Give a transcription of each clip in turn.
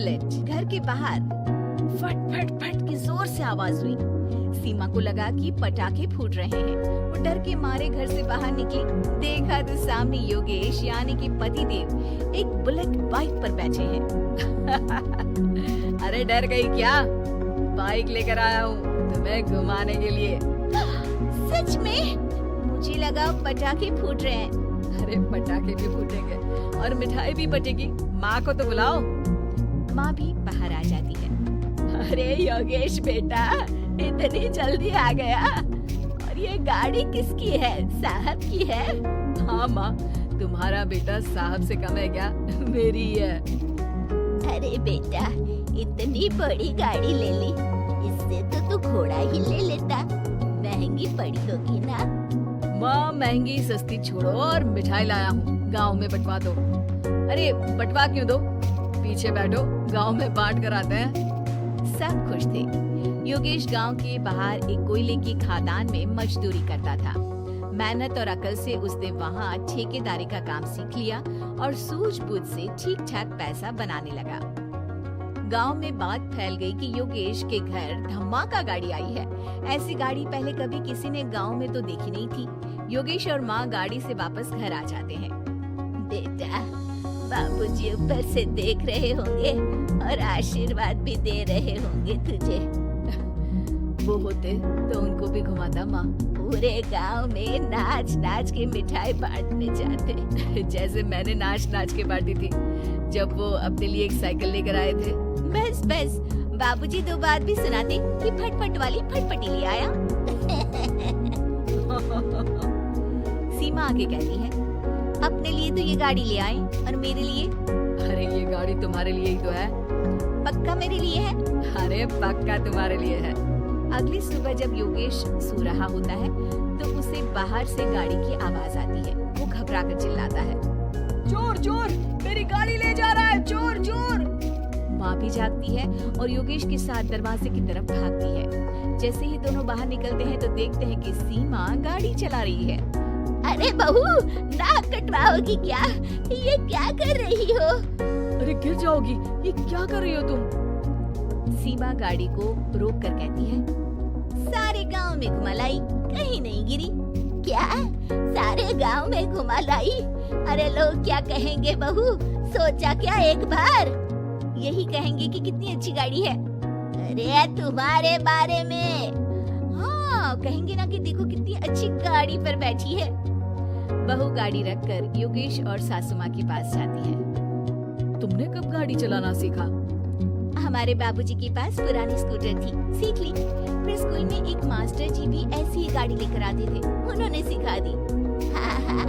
Bullet. घर के बाहर फट फट फट की जोर से आवाज हुई। सीमा को लगा कि पटाखे फूट रहे हैं। वो डर के मारे घर से बाहर निकली। देखा तो सामने योगेश यानी कि पतिदेव एक बुलेट बाइक पर बैठे हैं। अरे डर गई क्या? बाइक लेकर आया हूँ तुम्हें घुमाने के लिए। सच में? मुझे लगा पटाखे फूट रहे हैं। अरे पटाखे भी फूटेंगे और मिठाई भी बटेगी। माँ को तो बुलाओ। माँ भी बाहर आ जाती है। अरे योगेश बेटा, इतनी जल्दी आ गया? और ये गाड़ी किसकी है? साहब की है? हाँ माँ, तुम्हारा बेटा साहब से कम है क्या? मेरी है। अरे बेटा, इतनी बड़ी गाड़ी ले ली, इससे तो तू घोड़ा ही ले लेता। महंगी पड़ी होगी ना? माँ महंगी सस्ती छोड़ो और मिठाई लाया हूँ, गाँव में बंटवा दो। अरे बंटवा क्यों दो? पीछे बैठो, गाँव में बांट कर आते हैं। सब खुश थे। योगेश गांव के बाहर एक कोयले की खदान में मजदूरी करता था। मेहनत और अकल से उसने वहां ठेकेदारी का काम सीख लिया और सूझबूझ से ठीक ठाक पैसा बनाने लगा। गांव में बात फैल गई कि योगेश के घर धमाका गाड़ी आई है। ऐसी गाड़ी पहले कभी किसी ने गांव में तो देखी नहीं थी। योगेश और माँ गाड़ी से वापस घर आ जाते हैं। बेटा, बाबूजी ऊपर से देख रहे होंगे और आशीर्वाद भी दे रहे होंगे तुझे। वो होते तो उनको भी घुमाता माँ। पूरे गांव में नाच नाच के मिठाई बांटने जाते, जैसे मैंने नाच नाच के बांटी थी जब वो अपने लिए एक साइकिल लेकर आए थे। बस बस, बाबूजी दो बात भी सुनाते कि फटफट वाली फटफटी ले आया। सीमा आगे कहती है, अपने लिए तो ये गाड़ी ले आए और मेरे लिए? अरे ये गाड़ी तुम्हारे लिए ही तो है। पक्का मेरे लिए है? अरे पक्का तुम्हारे लिए है। अगली सुबह जब योगेश सो रहा होता है तो उसे बाहर से गाड़ी की आवाज आती है। वो घबरा कर चिल्लाता है, चोर चोर, मेरी गाड़ी ले जा रहा है, चोर चोर। माँ भी जागती है और योगेश के साथ दरवाजे की तरफ भागती है। जैसे ही दोनों बाहर निकलते हैं तो देखते हैं कि सीमा गाड़ी चला रही है। अरे बहू, नाक कटवाओगी क्या? ये क्या कर रही हो? अरे गिर जाओगी, ये क्या कर रही हो तुम? सीमा गाड़ी को रोक कर कहती है, सारे गांव में घुमा लाई, कहीं नहीं गिरी। क्या? सारे गांव में घुमा लाई? अरे लोग क्या कहेंगे बहू? सोचा क्या एक बार? यही कहेंगे कि कितनी अच्छी गाड़ी है। अरे तुम्हारे बारे में। हाँ, कहेंगे ना कि देखो कितनी अच्छी गाड़ी पर बैठी है। बहू गाड़ी रखकर योगेश और सासू माँ के पास जाती है। तुमने कब गाड़ी चलाना सीखा? हमारे बाबूजी के पास पुरानी स्कूटर थी, सीख ली। फिर स्कूल में एक मास्टर जी भी ऐसी ही गाड़ी लेकर आते थे, उन्होंने सिखा दी। हाँ,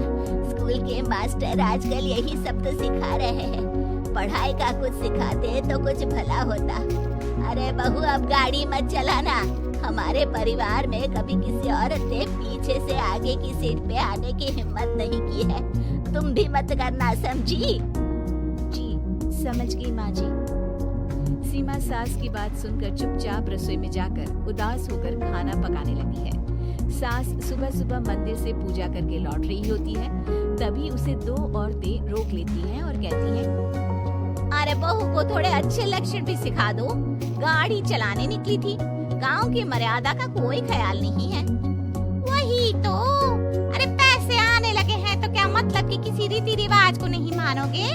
स्कूल के मास्टर आजकल यही सब तो सिखा रहे हैं। पढ़ाई का कुछ सिखाते तो कुछ भला होता। अरे बहू, अब गाड़ी मत चलाना। हमारे परिवार में कभी किसी औरत ने पीछे से आगे की सीट पे आने की हिम्मत नहीं की है। तुम भी मत करना, समझी? जी, समझ गई माँ जी। सीमा सास की बात सुनकर चुपचाप रसोई में जाकर उदास होकर खाना पकाने लगी है। सास सुबह सुबह मंदिर से पूजा करके लौट रही होती है। तभी उसे दो औरतें रोक लेती हैं और कहती हैं, अरे बहू को थोड़े अच्छे लक्षण भी सिखा दो। गाड़ी चलाने निकली थी, गांव की मर्यादा का कोई ख्याल नहीं है। वही तो, अरे पैसे आने लगे हैं तो क्या मतलब कि किसी रीति रिवाज को नहीं मानोगे?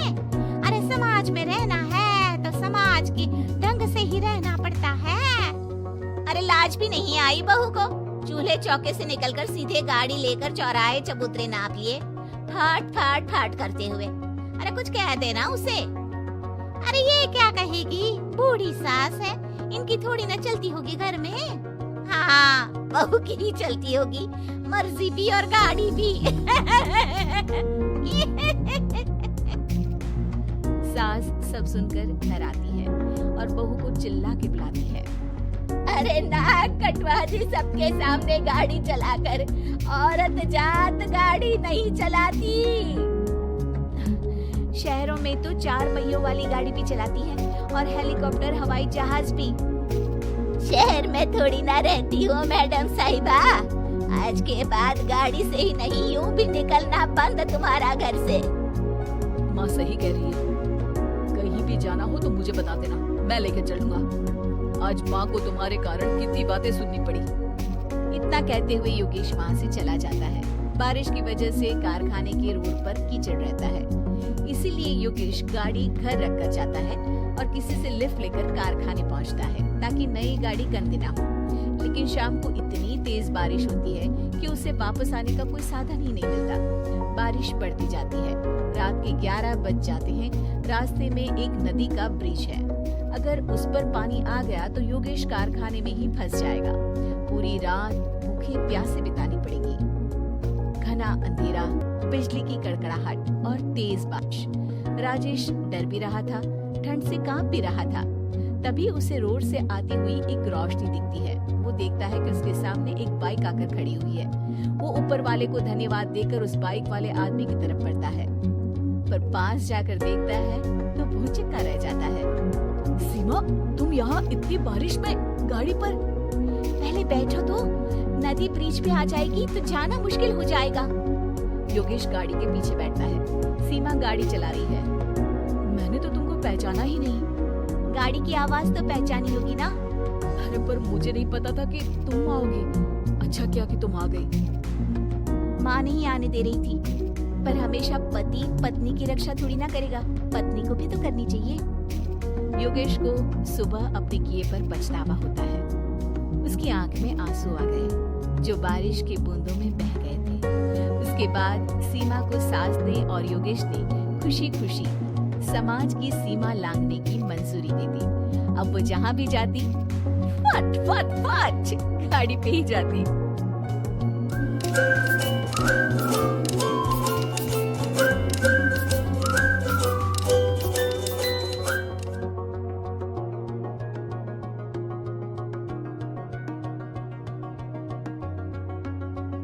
अरे समाज में रहना है तो समाज के ढंग से ही रहना पड़ता है। अरे लाज भी नहीं आई बहू को? चूल्हे चौके से निकलकर सीधे गाड़ी लेकर चौराहे चबूतरे नाप लिए, फाट फाट फाट करते हुए। अरे कुछ कह देना उसे। अरे ये क्या कहेगी? बूढ़ी सास है, इनकी थोड़ी ना चलती होगी घर में। हाँ, बहू की ही चलती होगी, मर्जी भी और गाड़ी भी। सास सब सुनकर डर आती है और बहू को चिल्ला के बुलाती है, अरे नाक कटवा दी सबके सामने गाड़ी चलाकर। औरत जात गाड़ी नहीं चलाती। शहरों में तो 4 पहियों वाली गाड़ी भी चलाती है और हेलीकॉप्टर, हवाई जहाज भी। शहर में थोड़ी ना रहती हो मैडम साहिबा। आज के बाद गाड़ी से ही नहीं, यूं भी निकलना बंद तुम्हारा घर से। माँ सही कह रही है, कहीं भी जाना हो तो मुझे बता देना, मैं लेकर चलूंगा। आज माँ को तुम्हारे कारण कितनी बातें सुननी पड़ी। इतना कहते हुए योगेश वहाँ से चला जाता है। बारिश की वजह से कारखाने के रोड पर कीचड़ रहता है, इसीलिए योगेश गाड़ी घर रख कर जाता है और किसी से लिफ्ट लेकर कारखाने पहुँचता है ताकि नई गाड़ी गंदी ना हो। लेकिन शाम को इतनी तेज बारिश होती है कि उसे वापस आने का कोई साधन ही नहीं मिलता। बारिश बढ़ती जाती है, रात के 11 बज जाते हैं। रास्ते में एक नदी का ब्रिज है, अगर उस पर पानी आ गया तो योगेश कारखाने में ही फंस जाएगा। पूरी रात भूखे प्यासे बितानी पड़ेगी। घना अंधेरा, बिजली की कड़कड़ाहट और तेज बारिश। राजेश डर भी रहा था, ठंड से कांप भी रहा था। तभी उसे रोड से आती हुई एक रोशनी दिखती है। वो देखता है कि उसके सामने एक बाइक आकर खड़ी हुई है। वो ऊपर वाले को धन्यवाद देकर उस बाइक वाले आदमी की तरफ बढ़ता है, पर पास जाकर देखता है तो भौचक्का रह जाता है। सीमा, तुम यहाँ इतनी बारिश में गाड़ी पर? पहले बैठो तो, नदी ब्रिज पे आ जाएगी तो जाना मुश्किल हो जाएगा। योगेश गाड़ी के पीछे बैठता है। सीमा गाड़ी चला रही है। मैंने तो तुमको पहचाना ही नहीं। गाड़ी की आवाज तो पहचानी होगी ना। अरे पर मुझे नहीं पता था कि तुम आओगी। अच्छा किया कि तुम आ गई। माँ नहीं आने दे रही थी, पर हमेशा पति पत्नी की रक्षा थोड़ी ना करेगा, पत्नी को भी तो करनी चाहिए। योगेश को सुबह अपने किए पर पछतावा होता है। उसकी आंख में आंसू आ गए जो बारिश की बूंदों में बह गए थे। उसके बाद सीमा को सास ने और योगेश ने खुशी खुशी समाज की सीमा लांघने की मंजूरी दे दी। अब वो जहाँ भी जाती फट फट फट गाड़ी पे ही जाती।